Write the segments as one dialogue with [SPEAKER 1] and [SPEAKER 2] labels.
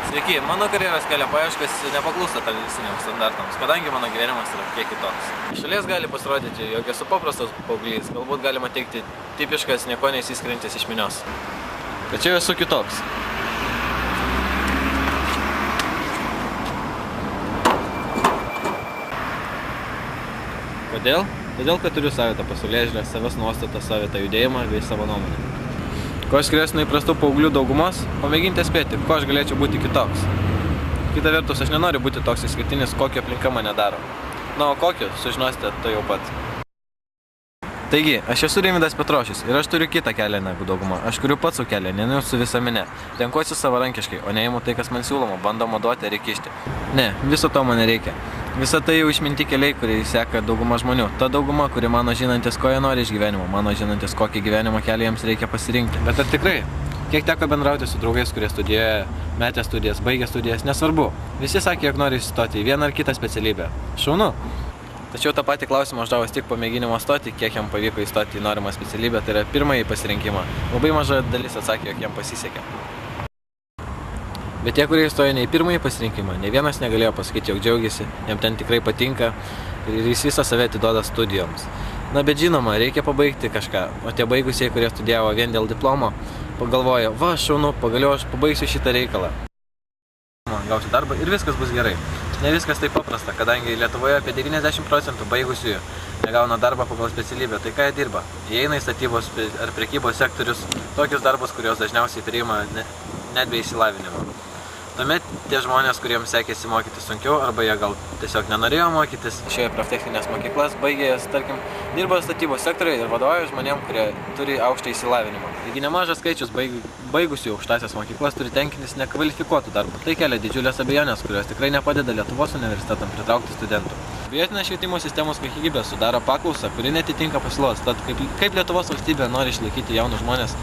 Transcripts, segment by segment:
[SPEAKER 1] Sveiki, mano karjeros kelio paieškas nepaklūsta tradiciniams standartams, kadangi mano gyvenimas yra kiek kitoks. Iš šalies gali pasirodyti, jog esu paprastas paauglys, galbūt galima teikti tipiškas, nieko neįsiskiriantis iš minios. Tačiau esu kitoks. Kodėl? Todėl, kad turiu savitą pasaulėžiūrę, savęs nuostatą, savitą judėjimą bei savo nuomonę. Ko aš skiriuosi nuo įprastų paauglių daugumos, pamėginti spėti, ko aš galėčiau būti kitoks. Kita vertus, aš nenoriu būti toks išskirtinis, kokio aplinka mane daro. Na, o kokio, sužinosite to jau pat. Taigi, aš esu Rimvydas Petrošius ir aš turiu kitą kelią negu dauguma. Aš kuriu pats savo kelią, neinu su visa minia. Renkuosi savarankiškai, o neimu tai, kas man siūloma, bandoma duoti ar įkišti. Ne, viso to man nereikia. Visa tai jau išminti keliai, kurie seka dauguma žmonių. Ta dauguma, kuri mano žinantis, ko jie nori iš gyvenimo, mano žinantis, kokį gyvenimo kelią jiems reikia pasirinkti. Bet ar tikrai? Kiek teko bendrauti su draugais, kurie studijuoja, metė studijas, baigė studijas, nesvarbu. Visi sakė, jog nori įstoti į vieną ar kitą specialybę. Šaunu. Tačiau tą patį klausimą uždavus tik po mėginimo stoti, kiek jam pavyko įstoti į norimą specialybę, tai yra pirmąjį pasirinkimą. Labai maža dalis atsakė, jog jam pasisekė. Bet tie, kurie įstojo ne į pirmąjį pasirinkimą, ne vienas negalėjo pasakyti, jog džiaugiasi, jam ten tikrai patinka ir jis visą save atiduoda studijoms. Na, bet žinoma, reikia pabaigti kažką, o tie baigusieji, kurie studijavo vien dėl diplomo, pagalvojo, va, šaunu, pagaliau aš pabaigsiu šitą reikalą. Gausiu darbą ir viskas bus gerai. Ne viskas taip paprasta, kadangi Lietuvoje apie 90% baigusiųjų negauna darbą pagal specialybę, tai ką jie dirba? Jie eina į statybos ar prekybos sektorius, tokius darbus, kuriuos dažniausiai priima net be išsilavinimo. Tuomet tie žmonės, kuriems sekėsi mokyti sunkiau, arba jie gal tiesiog nenorėjo mokytis šioje proftechninės mokyklas, baigė, tarkim, dirba statybos sektoriuje ir vadovauja žmonėm, kurie turi aukštą išsilavinimą. Taigi nemažas skaičius baigusių aukštąsias mokyklas turi tenkintis nekvalifikuotų darbų. Tai kelia didžiulės abejonės, kurios tikrai nepadeda Lietuvos universitetam pritraukti studentų. Abejotina švietimo sistemos kokybė sudaro paklausą, kuri netitinka pasiūlos. Tad kaip Lietuvos valstybė nori išlaikyti jaunus žmonės,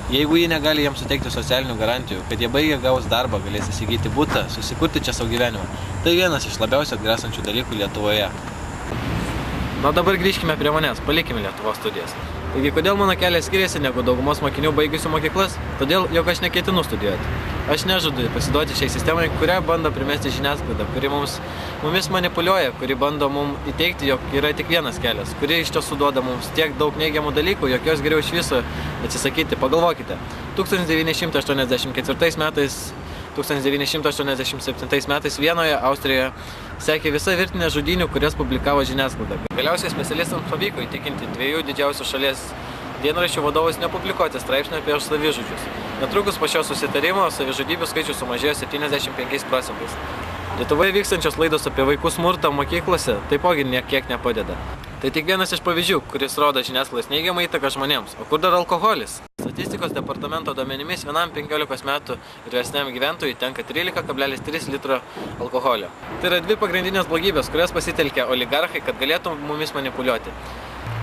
[SPEAKER 1] jeigu ji negali jiems suteikti socialinių garantijų, kad jie baigę gaus darbą, galės įsigyti butą, susikurti čia savo gyvenimą. Tai vienas iš labiausiai atgrasančių dalykų Lietuvoje. Na dabar grįžkime prie manęs, palikime Lietuvos studijas. Taigi, kodėl mano kelias skiriasi negu daugumos mokinių baigusių mokyklas? Todėl, jog aš neketinu studijuoti. Aš nežadu pasiduoti šiai sistemai, kurią bando primesti žiniasklaida, kuri mumis manipuliuoja, kuri bando mums įteikti, jog yra tik vienas kelias, kuri iš tiesų duoda mums tiek daug neigiamų dalykų, jog jos geriau iš viso atsisakyti. Pagalvokite, 1984 metais 1987 metais Vienoje, Austrijoje, sekė visa virtinė žudynių, kurias publikavo žiniasklaida. Galiausiai specialistams pavyko įtikinti dviejų didžiausių šalies dienraščių vadovus nepublikuoti straipsnio apie savižudžius. Netrukus po šio susitarimo savižudybių skaičius sumažėjo 75%. Lietuvoje vykstančios laidos apie vaikų smurtą mokyklose taipogi kiek nepadeda. Tai tik vienas iš pavyzdžių, kuris rodo žiniasklaidos neigiamą įtaką žmonėms. O kur dar alkoholis? Statistikos departamento duomenimis vienam 15 metų ir vyresniam gyventojui tenka 13,3 litro alkoholio. Tai yra dvi pagrindinės blogybės, kurias pasitelkia oligarchai, kad galėtų mumis manipuliuoti.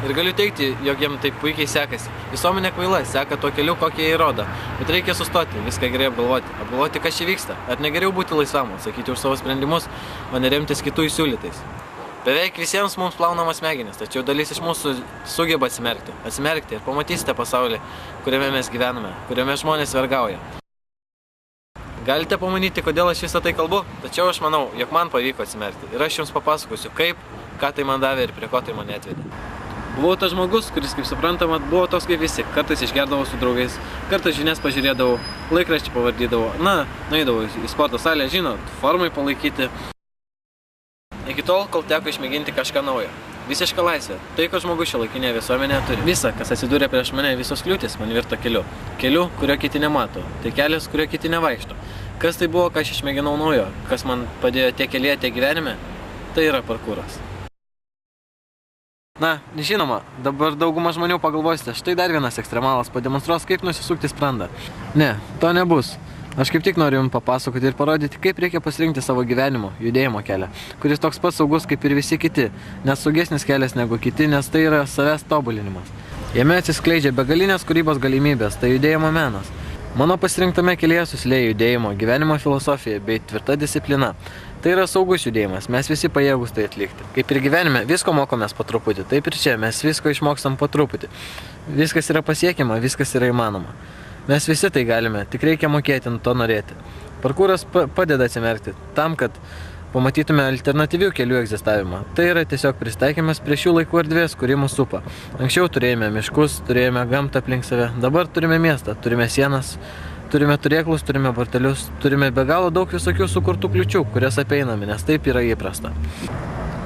[SPEAKER 1] Ir galiu teigti, jog jiems taip puikiai sekasi. Visuomenė kvaila, seka tuo keliu, kokį jie įrodo. Bet reikia sustoti, viską gerai apgalvoti, kas čia vyksta. Ar negeriau būti laisvam, atsakyti už savo sprendimus, o neremtis kitų įsiūlytais. Beveik visiems mums plaunamas smegenis, tačiau dalis iš mūsų sugeba atsimerkti ir pamatysite pasaulį, kuriame mes gyvename, kuriame žmonės vergauja. Galite pamanyti, kodėl aš visą tai kalbu, tačiau aš manau, jog man pavyko atsimerkti ir aš jums papasakosiu, kaip, ką tai man davė ir prie ko tai mane atvedė. Buvau tas žmogus, kuris, kaip suprantama, buvo toks kaip visi. Kartais išgerdavau su draugais, kartais žinias pažiūrėdavau, laikraštį pavardydavau, nueidavau į sporto salę, žinot, formai palaikyti. Iki tol, kol teko išmėginti kažką naujo. Visiška laisvė. Tai, ko žmogus šiuolaikinėje visuomenėje turi. Visa, kas atsidūrė prieš mane, visos kliūtis, man virto keliu. Keliu, kurio kiti nemato. Tai kelias, kurio kiti nevaikšto. Kas tai buvo, ką aš išmėginau naujo, kas man padėjo tiek kelyje, tiek gyvenime, tai yra parkūras. Na, žinoma, dabar dauguma žmonių pagalvosite, štai dar vienas ekstremalas pademonstruos, kaip nusisukti sprandą. Ne, to nebus. Aš kaip tik noriu jums papasakoti ir parodyti, kaip reikia pasirinkti savo gyvenimo, judėjimo kelią, kuris toks pats saugus kaip ir visi kiti, nes saugesnis kelias negu kiti, nes tai yra savęs tobulinimas. Jame atsiskleidžia begalinės kūrybos galimybės, tai judėjimo menas. Mano pasirinktame kelyje susilieja judėjimo, gyvenimo filosofija bei tvirta disciplina. Tai yra saugus judėjimas, mes visi pajėgūs tai atlikti. Kaip ir gyvenime, visko mokomės po truputį, taip ir čia, mes visko išmokstam po truputį. Viskas yra pasiekiama, viskas yra įmanoma. Mes visi tai galime, tik reikia mokėti to norėti. Parkūras padeda atsimerkti tam, kad pamatytume alternatyvių kelių egzistavimą. Tai yra tiesiog pristaikymas prie šių laikų erdvės, kuri mus supa. Anksčiau turėjome miškus, turėjome gamtą aplink save, dabar turime miestą, turime sienas, turime turėklus, turime bortelius, turime be galo daug visokių sukurtų kliučių, kurias apeiname, nes taip yra įprasta.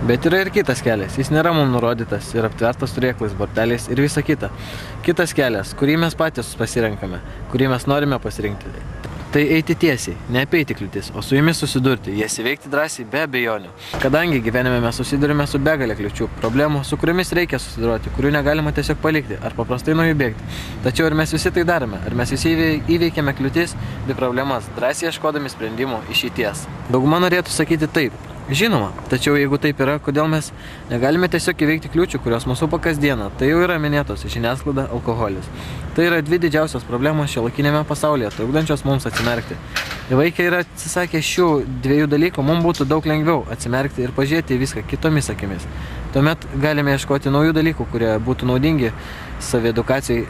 [SPEAKER 1] Bet yra ir kitas kelias, jis nėra mums nurodytas ir aptvertas turėklais, borteliais ir visa kita. Kitas kelias, kurį mes patys pasirenkame, kurį mes norime pasirinkti. Tai eiti tiesiai, neapeiti kliūtis, o su jumis susidurti, jas įveikti drąsiai be abejonių. Kadangi gyvenime mes susidurime su begalė kliūčių, problemų, su kuriomis reikia susiduroti, kurių negalima tiesiog palikti ar paprastai nuo jų bėgti. Tačiau ar mes visi tai darome, ar mes visi įveikiame kliūtis bei problemas, drąsiai ieškodami sprendimų išeities. Dauguma norėtų sakyti taip. Žinoma, tačiau jeigu taip yra, kodėl mes negalime tiesiog įveikti kliūčių, kurios mūsų supa kasdieną, tai jau yra minėtos žiniasklaida, alkoholis. Tai yra dvi didžiausios problemos šiuolaikiniame pasaulyje, trukdančios mums atsimerkti. Įveikę ir atsisakę šių dviejų dalykų, mums būtų daug lengviau atsimerkti ir pažiūrėti viską kitomis akimis. Tuomet galime ieškoti naujų dalykų, kurie būtų naudingi saviedukacijai,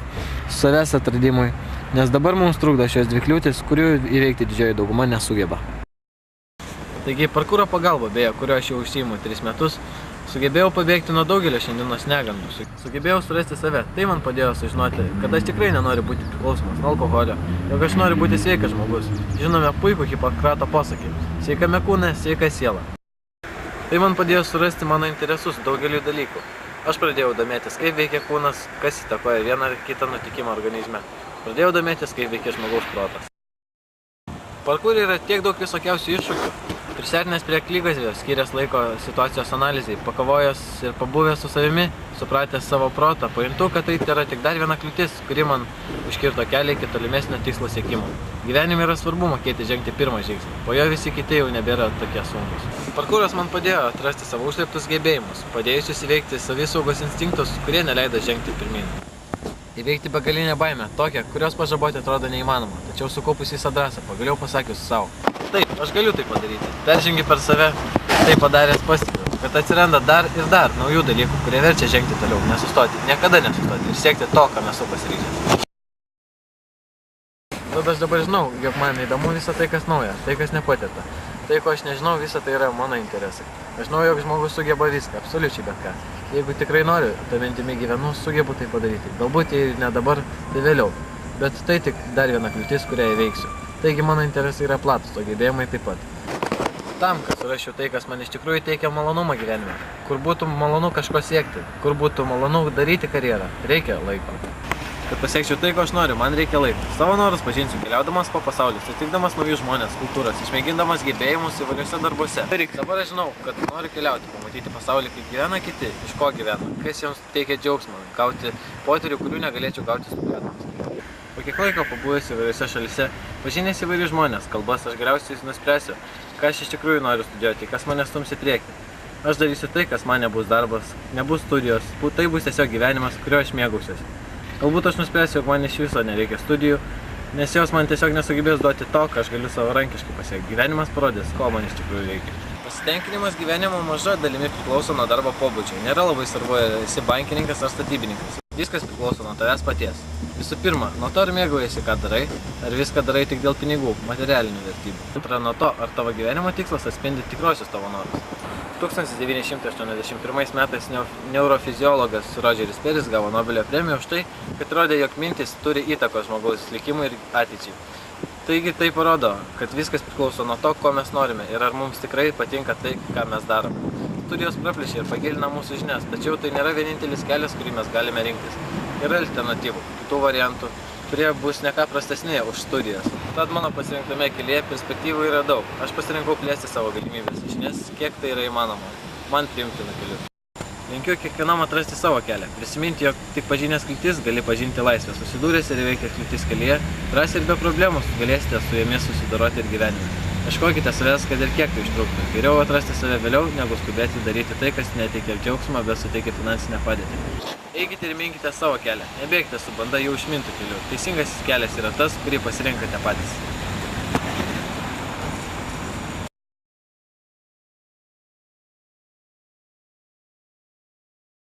[SPEAKER 1] savęs atradimui, nes dabar mums trukdo šios dvi kliūtis, kurių įveikti didžioji dauguma nesugeba. Taigi parkūro pagalba, beje, kurio aš jau užsiimu 3 metus, sugebėjau pabėgti nuo daugelio šiandienos negandų. Sugebėjau surasti save. Tai man padėjo sužinoti, kad aš tikrai nenoriu būti priklausomas nuo alkoholio, jog aš noriu būti sveikas žmogus. Žinome puikų Hipokrato posakį – sveikame kūne, sveika siela. Tai man padėjo surasti mano interesus daugeliu dalykų. Aš pradėjau domėtis, kaip veikia kūnas, kas įtakoja vieną ar kitą nutikimą organizme. Pradėjau domėtis, kaip veikia žmogaus protas. Parkūre yra tiek daug visokiausių iššūkių. Prisartinęs prie akligatvės, skyręs laiko situacijos analizai, pakavojęs ir pabuvęs su savimi, supratęs savo protą, pajuntu, kad tai yra tik dar viena kliūtis, kuri man užkirto kelią iki tolimesnio tikslo siekimo. Gyvenime yra svarbu mokėti žengti pirmą žingsnį, po jo visi kiti jau nebėra tokie sunkūs. Parkūras man padėjo atrasti savo užslėptus gebėjimus, padėjusius įveikti savisaugos instinktus, kurie neleido žengti pirmyn. Įveikti begalinę baimę, tokią, kurios pažaboti atrodo neįmanoma, tačiau sukaupus visą drąsą, pagaliau pasakius savo. Taip, aš galiu tai padaryti. Peržengi per save, tai padaręs pastebiu, kad atsiranda dar ir dar naujų dalykų, kurie verčia žengti toliau, nesustoti, niekada nesustoti ir siekti to, ką esu pasiryžęs. Tad aš dabar žinau, jog man įdomu visą tai, kas nauja, tai, kas nepatirta. Tai, ko aš nežinau, visą tai yra mano interesai. Aš žinau, jog žmogus sugeba viską, absoliučiai bet ką. Jeigu tikrai noriu, ta mintimi gyvenu, sugebu tai padaryti. Galbūt jei ne dabar, tai vėliau. Bet tai tik dar viena kliūtis, kurią įveiksiu. Taigi mano interesai yra platus, o gebėjimai taip pat. Tam, kad surasčiau tai, kas man iš tikrųjų teikia malonumą gyvenime, kur būtų malonu kažko siekti, kur būtų malonu daryti karjerą, reikia laiko. Kad pasiekčiau tai, ko aš noriu, man reikia laiko. Savo norus pažinsiu, keliaudamas po pasaulį, sutikdamas naujus žmonės, kultūras, išmėgindamas gebėjimus įvairiuose darbuose. Dabar aš žinau, kad noriu keliauti, pamatyti pasaulį, kaip gyvena kiti, iš ko gyvena, kas jiems teikia džiaugsmą, gauti potyrių, kurių negalėčiau gauti studijuodamas. Po kiek laiko pabuvęs įvairiuose šalyse, pažinęs įvairius žmonės, kalbas, aš galiausiai nuspręsiu, ką aš iš tikrųjų noriu studijuoti, kas mane stums į priekį. Aš darysiu tai, kas man nebus darbas, nebus studijos, tai bus tiesiog gyvenimas, kurio aš mėgausiuosi. Galbūt aš nuspręsiu, jog man iš viso nereikia studijų, nes jos man tiesiog nesugebės duoti to, ką aš galiu savarankiškai pasiekti. Gyvenimas parodys, ko man iš tikrųjų reikia. Pasitenkinimas gyvenimo maža dalimi priklauso nuo darbo pobūdžio. Nėra labai svarbu, ar esi bankininkas ar statybininkas. Viskas priklauso nuo tavęs paties. Visų pirma, nuo to ar mėgaujasi, ką darai, ar viską darai tik dėl pinigų, materialinių vertybių. Antra, nuo to, ar tavo gyvenimo tikslas atspindi tikrosius tavo norus. 1981 metais neurofiziologas Rodžeris Peris gavo Nobelio premiją už tai, kad rodė, jog mintis turi įtakos žmogaus likimui ir ateičiai. Taigi tai parodo, kad viskas priklauso nuo to, ko mes norime ir ar mums tikrai patinka tai, ką mes darome. Studijos praplėšia ir pagilina mūsų žinias, tačiau tai nėra vienintelis kelias, kurį mes galime rinktis. Yra alternatyvų, kitų variantų, kurie bus ne ką prastesni už studijas. Tad mano pasirinktame kelyje perspektyvų yra daug. Aš pasirinkau plėsti savo galimybės, žinias, kiek tai yra įmanoma. Man priimtinu keliu. Linkiu kiekvienam atrasti savo kelią. Prisiminti, jog tik pažinęs kliūtis gali pažinti laisvę. Susidūręs ir įveikęs kliūtis kelyje, drąsiai ir be problemų galėsite su jomis susidoroti ir gyvenime. Ieškokite savęs, kad ir kiek tai užtruktų. Geriau atrasti save vėliau, negu skubėti daryti tai, kas neteikia džiaugsmą, bet suteikia finansinę padėtį. Eikite ir minkite savo kelią. Nebėgite su banda jau išmintų keliu. Teisingasis kelias yra tas, kurį pasirinkate patys.